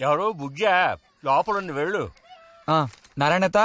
ఎవరు బుజ్జా లోపలుండి వెళ్ళు. నారాయణత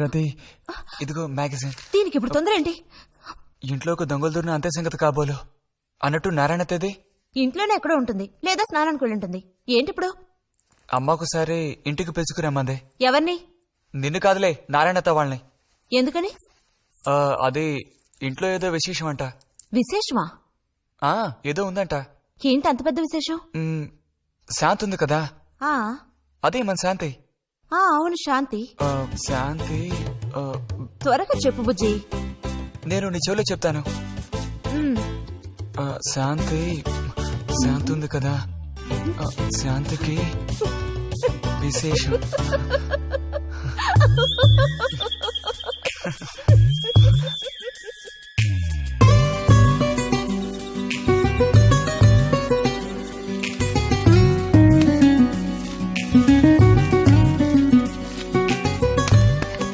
రతి ఇదిగో మ్యాగజైన్. దీనికి ఇప్పుడు తొందర ఏంటి? ఇంట్లో ఒక దొంగలు దూరిన అంతే సంగతి కాబోలు. అన్నట్టు నారాయణతది ఇంట్లోనే ఎక్కడో ఉంటుంది, లేదా స్నానానికి వెళ్ళి ఉంటుంది. ఏంటి ఇప్పుడు? అమ్మకుసారి ఇంటికి పిలుచుకురమ్మంది. ఎవరిని? నిన్ను కాదులే, నారాయణత వాళ్ళని. ఎందుకని? అది ఇంట్లో ఏదో విశేషం అంట. విశేషమా? ఏదో ఉందంట. ఏంటి అంత పెద్ద విశేషం? శాంతి ఉంది కదా, ఆ అదే మన శాంతి. అవును, శాంతి. శాంతి త్వరగా చెప్పు బుజ్జి. నేను నీ చెవిలో చెప్తాను. శాంతి శాంతి ఉంది కదా, శాంతికి విశేషం.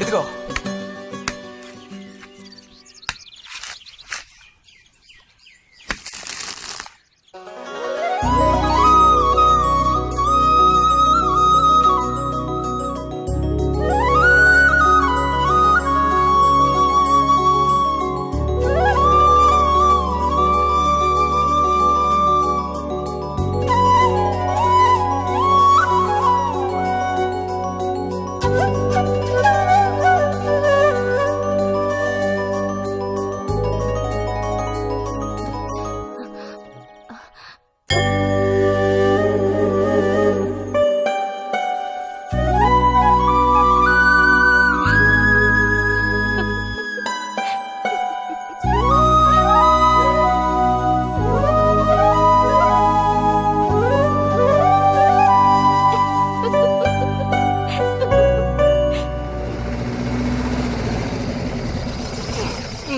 ఇదిగో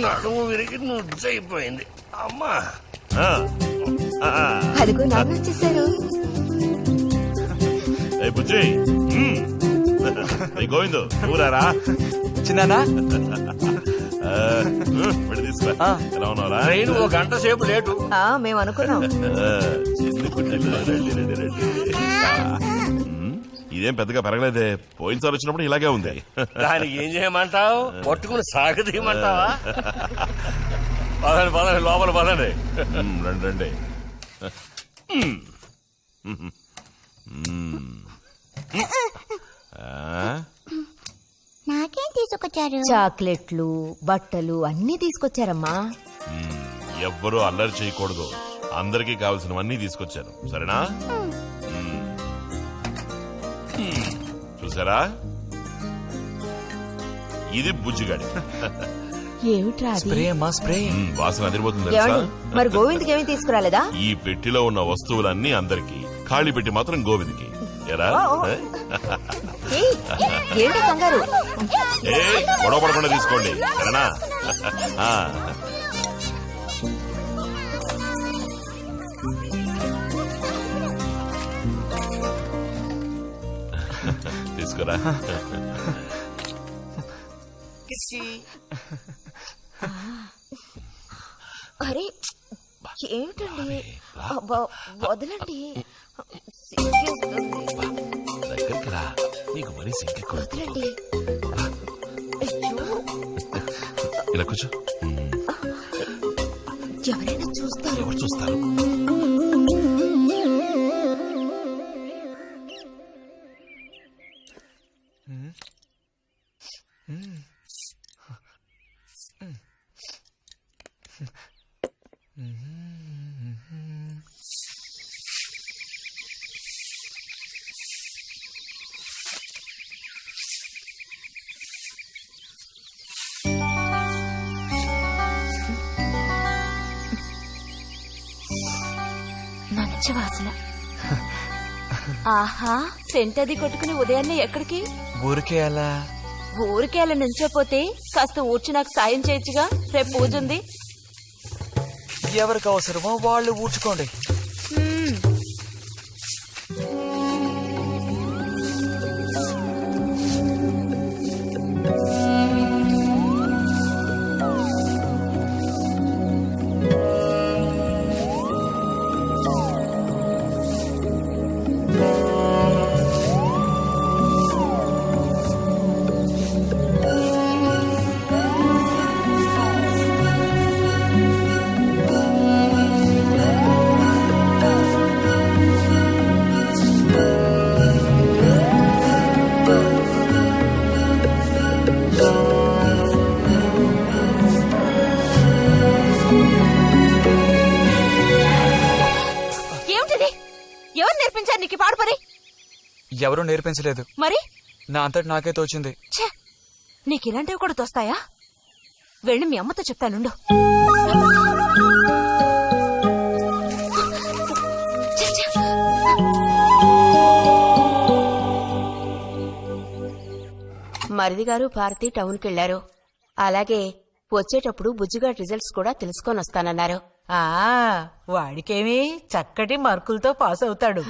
నడుము విరిగి నుజ్జైపోయింది అమ్మా. అదిగో నాన్న వచ్చేసారు. గోవిందు ఊరారా చిన్నానా? తీసుకురా. ఎలా ఉన్నారా? ట్రైన్ 1 గంట సేపు లేటు. మేము అనుకున్నాం. ఇదేం పెద్దగా పెరగలేదే, పోయినసారి వచ్చినప్పుడు ఇలాగే ఉంది. దానికి ఏం చేయమంటావు? పట్టుకుని సాగదీయమంటావా? పదండి పదండి, లోపల పదండి. రండి రండి. నాకేం తీసుకొచ్చారు? చాక్లెట్లు, బట్టలు అన్ని తీసుకొచ్చారమ్మా. ఎవ్వరూ అల్లరి చేయకూడదు, అందరికీ కావాల్సినవన్నీ తీసుకొచ్చాను, సరేనా? చూసారా, ఇది బుజ్జిగాడి. ఏమిట్రా స్ప్రే అమ్మా, స్ప్రే. వాసన అదిరిపోతుంది తెలుసా? మరి గోవింద్కి ఏమీ తీసుకురాలేదా? ఈ పెట్టిలో ఉన్న వస్తువులన్నీ అందరికి, ఖాళీ పెట్టి మాత్రం గోవింద్కి. ఎరా ఏంటి కంగారు? గొడవ పడకుండా తీసుకోండి, సరేనా? తీసుకురా. అరే ఏంటండి, వదలండి. దగ్గరికి రా, నీకు మరీ సిగ్గెక్కువ. వదలండి. ఇలా కూర్చో. ఎవరైనా చూస్తారు. ఎవరు చూస్తారు? మంచి వాసన. ఆహా, సెంట్ అది కొట్టుకుని ఉదయాన్నే ఎక్కడికి? ఊరికే అలా. ఊరికే అలా నుంచోపోతే కాస్త ఊడ్చి నాకు సాయం చేయొచ్చుగా, రేపు పూజ ఉంది. ఎవరికి అవసరమో వాళ్ళు ఊడ్చుకోండి. ఎవరు నేర్పించారు నీకు పాడు పని? ఎవరూ నేర్పించలేదు, మరి నా అంతటి నాకే తోచింది. నీకు ఇలాంటివి కూడా తోస్తాయా? వెళ్ళి మీ అమ్మతో చెప్తానుండు. మరిది గారు భారతి టౌన్కి వెళ్లారు. అలాగే వచ్చేటప్పుడు బుజ్జిగాడి రిజల్ట్స్ కూడా తెలుసుకొని వస్తానన్నారు. వాడికేమీ చక్కటి మార్కులతో పాస్ అవుతాడు.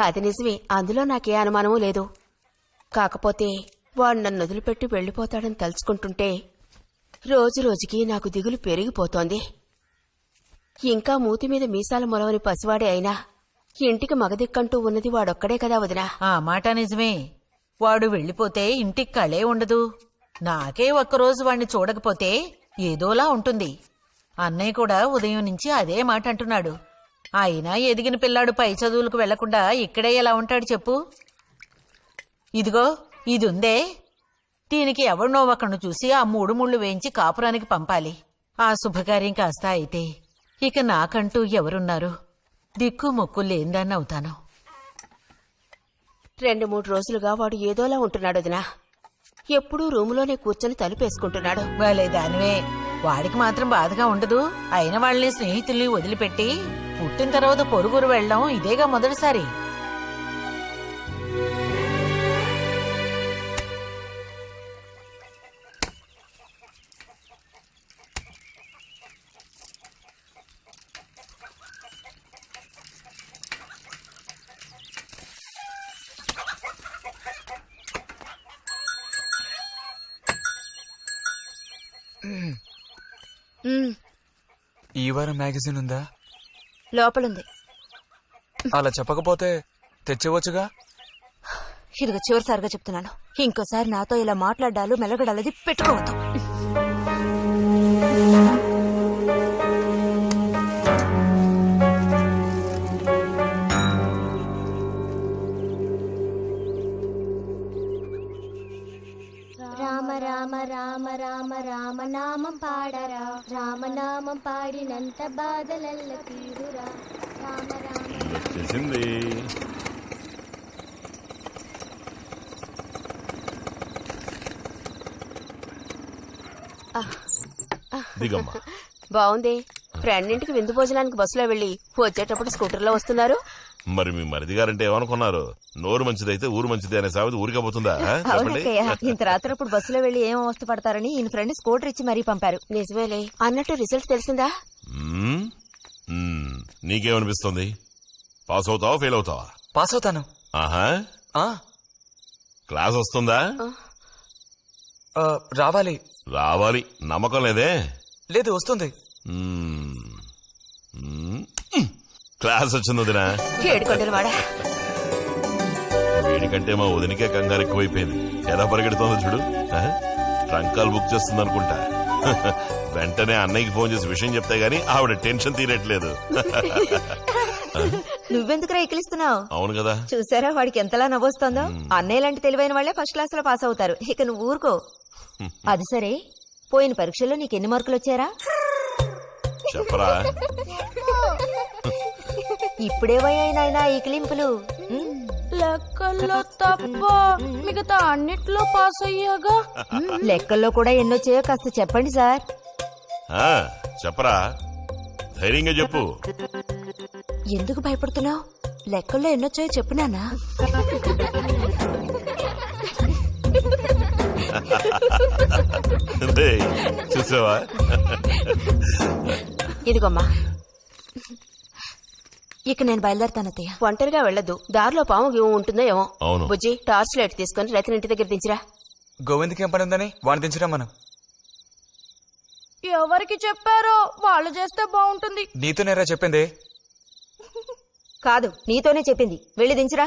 అది నిజమే, అందులో నాకే అనుమానమూ లేదు. కాకపోతే వాడు నన్ను వదిలిపెట్టి వెళ్లిపోతాడని తలుచుకుంటుంటే రోజు రోజుకి నాకు దిగులు పెరిగిపోతోంది. ఇంకా మూతి మీద మీసాల మొలవని పసివాడే అయినా ఇంటికి మగదిక్కంటూ ఉన్నది వాడొక్కడే కదా వదినా. ఆ మాట నిజమే. వాడు వెళ్లిపోతే ఇంటికి కళే ఉండదు. నాకే ఒక్కరోజు వాణ్ణి చూడకపోతే ఏదోలా ఉంటుంది. అన్నయ్య కూడా ఉదయం నుంచి అదే మాట అంటున్నాడు. అయినా ఎదిగిన పిల్లాడు పై చదువులకు వెళ్లకుండా ఇక్కడే ఎలా ఉంటాడు చెప్పు? ఇదిగో ఇదుందే, దీనికి ఎవరినో ఒకను చూసి ఆ 3 ముళ్ళు వేయించి కాపురానికి పంపాలి. ఆ శుభకార్యం కాస్త అయితే ఇక నాకంటూ ఎవరున్నారు? దిక్కు మొక్కు లేందాన్ని అవుతాను. 2-3 రోజులుగా వాడు ఏదోలా ఉంటున్నాడు వదినా. ఎప్పుడూ రూములోనే కూర్చొని తలుపేసుకుంటున్నాడు. వాళ్ళే దానివే, వాడికి మాత్రం బాధగా ఉండదు. అయిన వాళ్ళని స్నేహితుల్ని వదిలిపెట్టి పుట్టిన తర్వాత పొరుగురు వెళ్ళడం ఇదేగా మొదటిసారి. ఈ వారం మ్యాగజైన్ ఉందా? లోపలుంది. అలా చెప్పకపోతే తెచ్చేవచ్చుగా. ఇదిగో చివరిసారిగా చెప్తున్నాను, ఇంకోసారి నాతో ఇలా మాట్లాడాలు మెలగడాలది పెట్టుకోవద్దు. రామ రామ రామ రామ రామ నామం పాడరా, రామనామం పాడినంత బాధలల్ల తీరురా. రామ రామ చేసింది. దిగమ్మా. బావుంది. ఫ్రెండ్ ఇంటికి విందు భోజనానికి బస్సులో వెళ్లి వచ్చేటప్పుడు స్కూటర్లో వస్తున్నారు. మరి మీ మరిది గారంటే ఏమనుకున్నారు? నోరు మంచిదైతే ఊరు మంచిది అనే సామెత ఊరికపోతుందా? చెప్పండి. ఇంత రాత్రప్పుడు బస్సులో వెళ్లి ఏం అవస్థ పడతారని ఈయన ఫ్రెండ్ స్కూటర్ ఇచ్చి మరీ పంపారు. నిజమేలే. అన్నట్టు రిజల్ట్ తెలిసిందా? నీకేమనిపిస్తుంది? పాస్ అవుతావా ఫెయిల్ అవుతావా? పాస్ అవుతాను. ఆహా, క్లాస్ వస్తుందా? రావాలి. రావాలి. నమ్మకం లేదే? లేదు, వస్తుంది. క్లాస్ వచ్చింది వదినా. ఏడుకొండలు వాడా. వీడికంటే మా వదినికే కంగారు ఎక్కువైపోయింది. ఎలా పరిగెడుతుందో చూడు. ట్రంకాలు బుక్ చేస్తుంది అనుకుంటా. వెంటనే అన్నయ్యకి ఫోన్ చేసి విషయం చెప్తే గానీ ఆవిడ టెన్షన్ తీరట్లేదు. నువ్వెందుకురా ఎక్కిలిస్తున్నావు? అవును కదా, చూసారా వాడికి ఎంతలా నవ్వొస్తుందో. అన్నయ్య లాంటి తెలివైన వాళ్లే ఫస్ట్ క్లాస్ లో పాస్ అవుతారు. ఇక నువ్వు ఊరుకో. అది సరే, పోయిన పరీక్షల్లో నీకెన్ని మార్కులు వచ్చారా? చెప్పరా. ఇప్పుడేవయ్యాయినా ఈ కిలింపులు? లెక్కల్లో తప్ప మిగతా అన్నిట్లో పాస్ అయ్యాగా. లెక్కల్లో కూడా ఎన్నొచ్చాయో కాస్త చెప్పండి సార్. చెప్పరా, ధైర్యంగా చెప్పు. ఎందుకు భయపడుతున్నావు? లెక్కల్లో ఎన్నొచ్చాయో చెప్పు నాన్నా. రేయ్, చూసావా? ఇదిగోమ్మా. ఇక నేను బయలుదేరుతాను అత్తయ్య. ఒంటరిగా వెళ్ళొద్దు, దారిలో పాము గీము ఉంటుందో ఏమో. అవును. బుజ్జి, టార్చ్ లైట్ తీసుకుని రతిని ఇంటి దగ్గర దించిరా. గోవింద్కి ఏం పని ఉందని వాడిని దించడం మనం. ఎవరికి చెప్పారో వాళ్ళు చేస్తే బాగుంటుంది. నీతో నేరా చెప్పింది. కాదు, నీతోనే చెప్పింది. వెళ్ళి దించురా.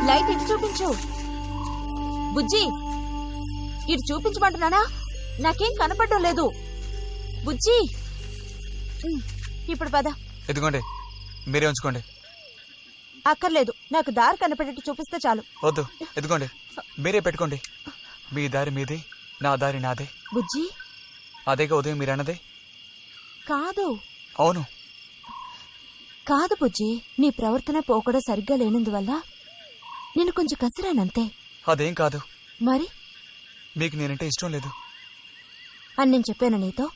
లైట్ ఇటు చూపించు. బుజ్జి, ఇటు చూపించమంటున్నానా? నాకేం కనపడడం లేదు. బుజ్జి, ఇప్పుడు పద. ఎదుగోండి, మీరే ఉంచుకోండి. అక్కర్లేదు, నాకు దారి కనపడేట్టు చూపిస్తే చాలు. వద్దు, ఎదుగోండి, మీరే పెట్టుకోండి. మీ దారి మీది, నా దారి నాదే. బుజ్జి, అదేగా ఉదయం మీరు అన్నదే. కాదు అవును. కాదు బుజ్జి, నీ ప్రవర్తన పోకడ సరిగ్గా లేనందువల్ల నేను కొంచెం కసిరానంతే. అదేం కాదు. మరి మీకు నేనంటే ఇష్టం లేదు అని నేను చెప్పాను నీతో?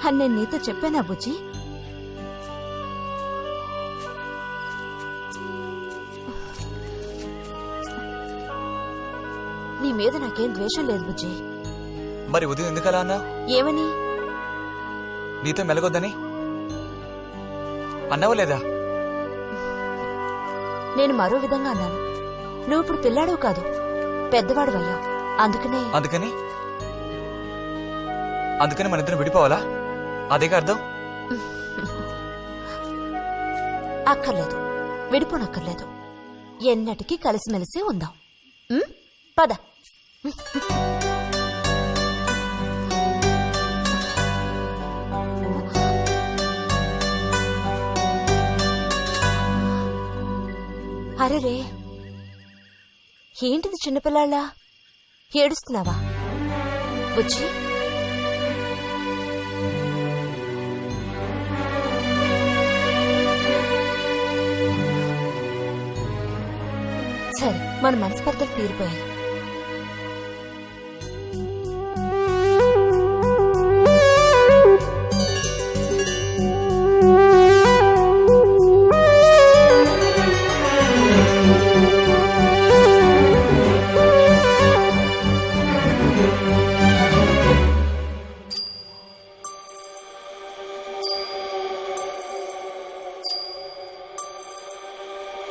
అని నేను నీతో చెప్పానా బుజ్జి? నీ మీద నాకేం ద్వేషం లేదు బుజ్జి. మరి ఉదయం ఎందుకలా అన్నావు? ఏమని? నీతో మెలగొద్దని అన్నావు లేదా? నేను మరో విధంగా అన్నాను. నువ్వు ఇప్పుడు పిల్లాడు కాదు, పెద్దవాడు అయ్యావు. అందుకని మన ఇద్దరం విడిపోవాలా? అదేగా అర్థం? అక్కర్లేదు, విడిపోనక్కర్లేదు. ఎన్నటికీ కలిసిమెలిసి ఉందాం. పద. అరెరే, ఏంటిది చిన్నపిల్లాళ్ళ ఏడుస్తున్నావా బుజ్జి? సరే, మన మనస్పర్ధలు తీరిపోయాయి.